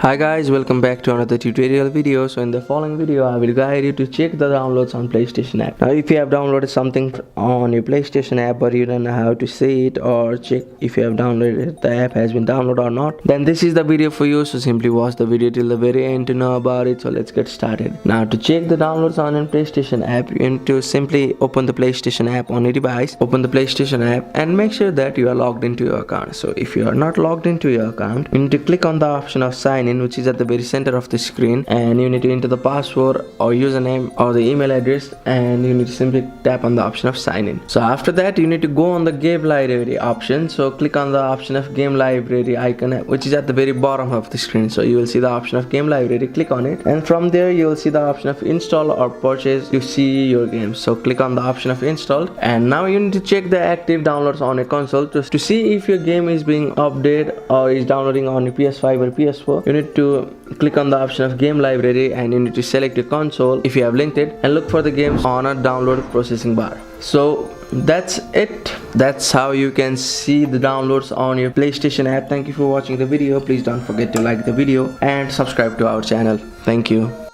Hi guys, welcome back to another tutorial video. So in the following video I will guide you to check the downloads on PlayStation app. Now if you have downloaded something on your PlayStation app but you don't know how to see it or check if you have downloaded it, the app has been downloaded or not, then this is the video for you. So simply watch the video till the very end to know about it. So let's get started. Now to check the downloads on your PlayStation app, you need to simply open the PlayStation app on your device, open the PlayStation app and make sure that you are logged into your account. So if you are not logged into your account, you need to click on the option of sign in, which is at the very center of the screen, and you need to enter the password or username or the email address, and you need to simply tap on the option of sign in. So after that you need to go on the game library option. So click on the option of game library icon, which is at the very bottom of the screen. So you will see the option of game library, click on it, and from there you will see the option of install or purchase to see your games. So click on the option of installed, and now you need to check the active downloads on a console to see if your game is being updated or is downloading on your PS5 or PS4. You need to click on the option of game library and you need to select your console if you have linked it and look for the games on a download processing bar. So that's it. That's how you can see the downloads on your PlayStation app. Thank you for watching the video. Please don't forget to like the video and subscribe to our channel. Thank you.